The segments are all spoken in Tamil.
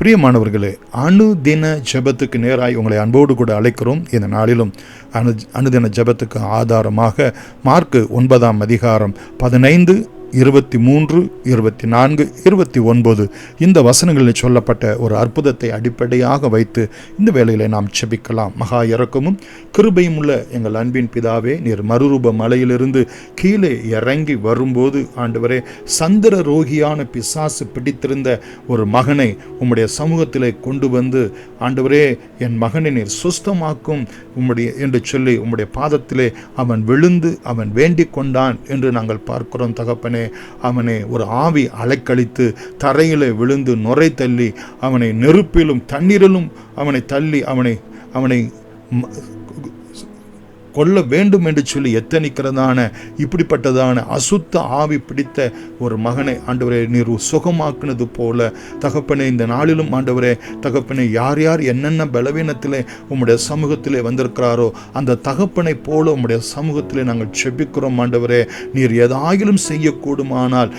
பிரியமானவர்களே, அணுதின ஜெபத்துக்கு நேராய் உங்களை அன்போடு கூட அழைக்கிறோம். இந்த நாளிலும் அணுதின ஜெபத்துக்கு ஆதாரமாக மார்க்கு 9ஆம் அதிகாரம் 15, 23, 24, 29 இந்த வசனங்களில் சொல்லப்பட்ட ஒரு அற்புதத்தை அடிப்படையாக வைத்து இந்த வேளையிலே நாம் செபிக்கலாம். மகா இரக்கமும் கிருபையும் உள்ள எங்கள் அன்பின் பிதாவே, நீர் மறுரூப மலையிலிருந்து கீழே இறங்கி வரும்போது ஆண்டவரே, சந்திர ரோகியான பிசாசு பிடித்திருந்த ஒரு மகனை உம்முடைய சமூகத்திலே கொண்டு வந்து, ஆண்டவரே என் மகனை நீர் சுஸ்தமாக்கும் உம்முடைய என்று சொல்லி உம்முடைய பாதத்திலே அவன் விழுந்து அவன் வேண்டிக் கொண்டான் என்று நாங்கள் பார்க்கிறோம். தகப்பனே, அவனை ஒரு ஆவி அலைக்கழித்து தரையிலே விழுந்து நுரை தள்ளி அவனை நெருப்பிலும் தண்ணீரிலும் அவனை தள்ளி அவனை கொல்ல வேண்டும் என்று சொல்லி எத்தனிக்கிறதான இப்படிப்பட்டதான அசுத்த ஆவி பிடித்த ஒரு மகனை ஆண்டவரே நீர் சுகமாக்குனது போல தகப்பனே, இந்த நாளிலும் ஆண்டவரே தகப்பனே, யார் யார் என்னென்ன பலவீனத்திலே உம்முடைய சமூகத்திலே வந்திருக்கிறாரோ அந்த தகப்பனை போல உம்முடைய சமூகத்திலே நாங்கள் செபிக்கிறோம். ஆண்டவரே, நீர் ஏதாயிலும் செய்யக்கூடுமானால்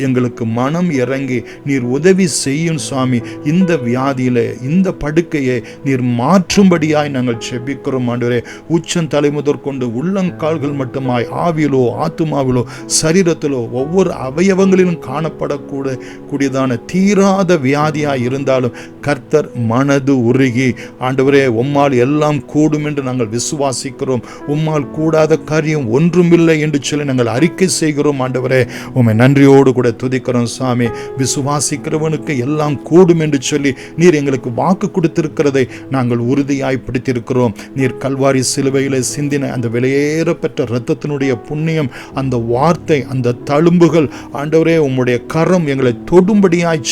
எங்களுக்கு மனம் இறங்கி நீர் உதவி செய்யும் சுவாமி. இந்த வியாதியிலே இந்த படுக்கையை நீர் மாற்றும்படியாய் நாங்கள் செபிக்கிறோம். ஆண்டவரே, உச்சந்தலை முதற்கொண்டு உள்ளங்கால்கள் மட்டுமாய் ஆவியிலோ ஆத்துமாவிலோ சரீரத்திலோ ஒவ்வொரு அவயவங்களிலும் காணப்படக்கூடியதான தீராத வியாதியாய் இருந்தாலும் கர்த்தர் மனது உருகி ஆண்டவரே உம்மால் எல்லாம் கூடும் என்று நாங்கள் விசுவாசிக்கிறோம். உம்மால் கூடாத காரியம் ஒன்றுமில்லை என்று சொல்லி நாங்கள் அறிக்கை செய்கிறோம். ஆண்டவரே, உம்மை நன்றியோடு கூட துதிக்கிறோம் சுவாமி. விசுவாசிக்கிறவனுக்கு எல்லாம் கூடும் என்று சொல்லி நீர் எங்களுக்கு வாக்கு கொடுத்திருக்கிறதை நாங்கள் உறுதியாய் பிடித்திருக்கிறோம். நீர் கல்வாரி சிலுவையிலே சிந்தின அந்த வெளியேறப்பட்ட இரத்தத்தினுடைய புண்ணியம், அந்த வார்த்தை, அந்த தழும்புகள் ஆண்டவரே உம்முடைய கரம் எங்களை தொடும்படியாய்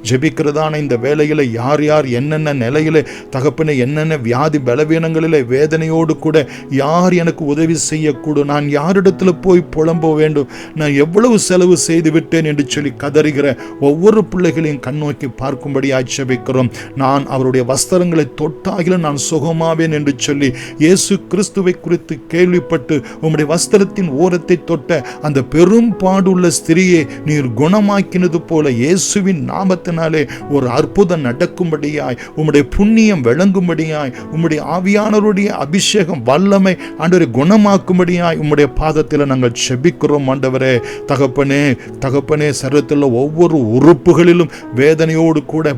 ஜெபிக்கிறதான இந்த வேளையில யார் யார் என்னென்ன நிலையிலே தகப்பனே, என்னென்ன வியாதி பலவீனங்களிலே வேதனையோடு கூட யார் எனக்கு உதவி செய்யக்கூடும், நான் யாரிடத்துல போய் புலம்ப வேண்டும், நான் எவ்வளவு செலவு செய்து விட்டேன் என்று சொல்லி கதறுகிற ஒவ்வொரு பிள்ளைகளையும் கண்ணோக்கி பார்க்கும்படியாய் ஜெபிக்கிறோம். நான் அவருடைய வஸ்திரங்களை தொட்டாகிலும் நான் சுகமாவேன் என்று சொல்லி இயேசு கிறிஸ்துவை குறித்து கேள்விப்பட்டு உம்முடைய வஸ்திரத்தின் ஓரத்தை தொட்ட அந்த பெரும் பாடுள்ள ஸ்திரியை நீர் குணமாக்கினது போல இயேசுவின் நாமத்தினாலே ஒரு அற்புதம் நடக்கும்படியாய், உம்முடைய புண்ணியம் விளங்கும்படியாய், உம்முடைய ஆவியானவருடைய அபிஷேகம் வல்லமை ஆண்டவரை குணமாக்கும்படியாய் உம்முடைய பாதத்தில் நாங்கள் செபிக்கிறோம். ஆண்டவரே தகப்பனே, சரீரத்தில் ஒவ்வொரு உறுப்புகளிலும் வேதனையோடு கூட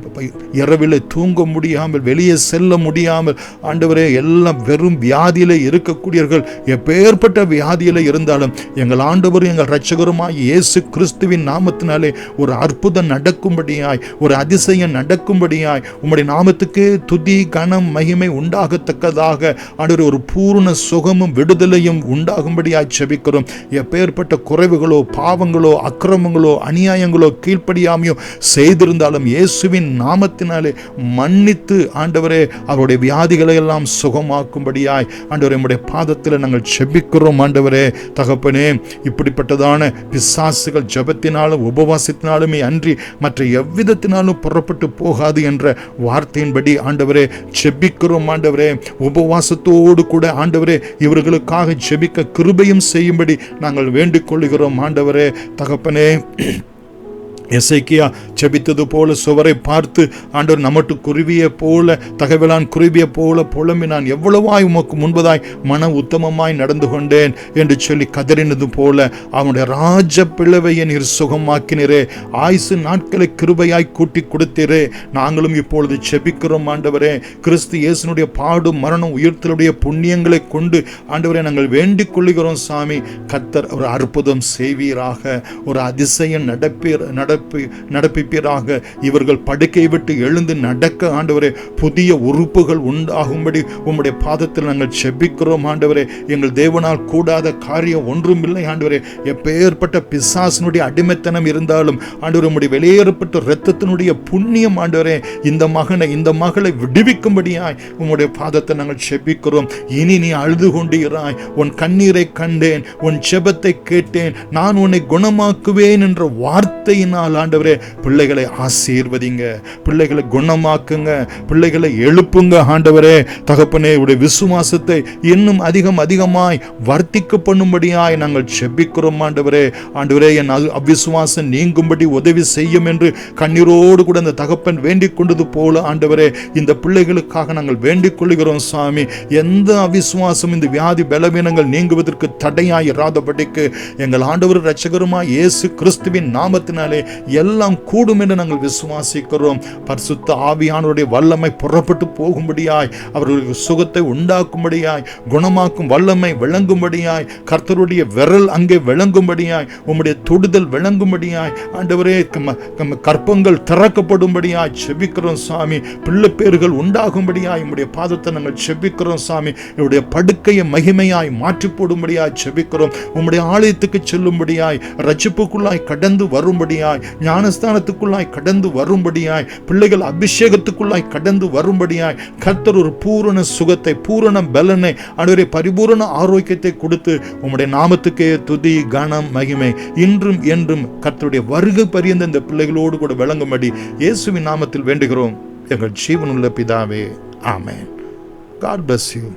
இரவிலே தூங்க முடியாமல் வெளியே செல்ல முடியாமல் ஆண்டவரே எல்லாம் வெறும் வியாதியிலே இருக்கக்கூடியவர்கள் எப்பேற்பட்ட வியாதியிலே இருந்தாலும் எங்கள் ஆண்டவர் எங்கள் இரட்சகருமாய் இயேசு கிறிஸ்துவின் நாமத்தினாலே ஒரு அற்புதம் நடக்கும்படியாய், ஒரு அதிசயம் நடக்கும்படியாய் உம்முடைய நாமத்துக்கு துதி கனம் மகிமை உண்டாகத்தக்கதாக ஆண்டவரே ஒரு பூர்ண சுகமும் விடுதலையும் உண்டாகும்படியாய் ஜெபிக்கிறோம். எப்பேற்பட்ட குறைவுகளோ பாவங்களோ அக்கிரமங்களோ அநியாயங்களோ கீழ்ப்படியாமையோ செய்திருந்தாலும் இயேசுவின் நாமத்தினாலே மன்னித்து ஆண்டவரே அவருடைய வியாதிகளை எல்லாம் சுகமாக்கும்படியாய் ஆண்டவரே உம்முடைய பாதத்தில் நாங்கள் செபிக்கிறோம். ஆண்டவரே தகப்பனே, இப்படிப்பட்டதான பிசாசுகள் ஜெபத்தினாலும் உபவாசத்தினாலுமே அன்றி மற்ற எவ்விதத்தினாலும் புறப்பட்டு போகாது என்ற வார்த்தையின்படி ஆண்டவரே செபிக்கிறோம். ஆண்டவரே, உபவாசத்தோடு கூட ஆண்டவரே இவர்களுக்காக ஜெபிக்க கிருபையும் செய்யும்படி நாங்கள் வேண்டிக் கொள்கிறோம். ஆண்டவரே தகப்பனே, எசேக்கியா செபித்தது போல சுவரை பார்த்து ஆண்டவர் நமட்டு குருவியை போல தகவலான் குருவியை போல புலம்பி நான் எவ்வளவாய் உமக்கு முன்பதாய் மன உத்தமமாய் நடந்து கொண்டேன் என்று சொல்லி கதறினது போல அவனுடைய ராஜ பிளவையை நீர் சுகமாக்கினரே, ஆயுசு நாட்களை கிருபையாய் கூட்டி கொடுத்தீரே. நாங்களும் இப்பொழுது செபிக்கிறோம். ஆண்டவரே, கிறிஸ்து இயேசுனுடைய பாடு மரணம் உயிர்த்தலுடைய புண்ணியங்களை கொண்டு ஆண்டவரே நாங்கள் வேண்டிக் கொள்கிறோம். சாமி, கர்த்தர் ஒரு அற்புதம் செய்வீராக, ஒரு அதிசயம் நடப்பிப்பீராக. இவர்கள் படுக்கை விட்டு எழுந்து நடக்க ஆண்டவரே புதிய உறுப்புகள் உண்டாகும்படி உம்முடைய பாதத்தில் நாங்கள் செபிக்கிறோம். ஆண்டவரே, எங்கள் தேவனால் கூடாத காரியம் ஒன்றுமில்லை. ஆண்டவரே, எப்பேற்பட்ட பிசாசினுடைய அடிமைத்தனம் இருந்தாலும் ஆண்டவரே உம்முடைய வெளியேறப்பட்ட இரத்தத்தினுடைய புண்ணியம் ஆண்டவரே இந்த மகளை விடுவிக்கும்படியாய் உம்முடைய பாதத்தை நாங்கள் செபிக்கிறோம். இனி நீ அழுது கொண்டிராய், உன் கண்ணீரை கண்டேன், உன் ஜெபத்தை கேட்டேன், நான் உன்னை குணமாக்குவேன் என்ற வார்த்தையினால் கிருபையினால் ஆண்டவரே பிள்ளைகளை ஆசீர்வதிங்க, பிள்ளைகளை குணமாக்குங்க, பிள்ளைகளை எழுப்புங்க ஆண்டவரே. தகப்பனே, உடைய விசுவாசத்தை இன்னும் அதிகமாய் வர்த்திக்க பண்ணும்படியாய் நாங்கள் செபிக்கிறோம் ஆண்டவரே. ஆண்டவரே, என் அவிசுவாசம் நீங்கும்படி உதவி செய்யும் என்று கண்ணீரோடு கூட அந்த தகப்பன் வேண்டிக் கொண்டது போல ஆண்டவரே, இந்த பிள்ளைகளுக்காக நாங்கள் வேண்டிக் கொள்கிறோம் சாமி. எந்த அவிசுவாசம் இந்த வியாதி பலவீனங்கள் நீங்குவதற்கு தடையாய் இராதபடிக்கு எங்கள் ஆண்டவர் இரட்சகருமாய் இயேசு கிறிஸ்துவின் நாமத்தினாலே எல்லாம் கூடும் என்று நாங்கள் விசுவாசிக்கிறோம். பரிசுத்த ஆவியானவருடைய வல்லமை புறப்பட்டு போகும்படியாய், அவர்களுக்கு சுகத்தை உண்டாக்கும்படியாய், குணமாக்கும் வல்லமை விளங்கும்படியாய், கர்த்தருடைய விரல் அங்கே விளங்கும்படியாய், உம்முடைய தொடுதல் விளங்கும்படியாய் ஆண்டவரே, கற்பங்கள் திறக்கப்படும்படியாய் செபிக்கிறோம் சாமி. பிள்ளை பேர்கள் உண்டாகும்படியாய் உம்முடைய பாதத்தை நாங்கள் செபிக்கிறோம் சாமி. என்னுடைய படுக்கையை மகிமையாய் மாற்றி போடும்படியாய் செபிக்கிறோம். உம்முடைய ஆலயத்துக்கு செல்லும்படியாய், ரட்சிப்புக்குள்ளாய் கடந்து வரும்படியாய், ஞானஸ்தானத்துக்குள்ளாய் கடந்து வரும்படியாய், பிள்ளைகள் அபிஷேகத்துக்குள்ளாய் கடந்து வரும்படியாய் கர்த்தர் ஒரு பூரண சுகத்தை, பூரண பலனை, ஆண்டவரே பரிபூரண ஆரோக்கியத்தை கொடுத்து உம்முடைய நாமத்துக்கே துதி கனம் மகிமை இன்றும் என்றும் கர்த்தருடைய வருகை பரியந்த இந்த பிள்ளைகளோடு கூட விளங்கும்படி இயேசுவின் நாமத்தில் வேண்டுகிறோம் எங்கள் ஜீவனுள்ள பிதாவே. ஆமென். God bless you.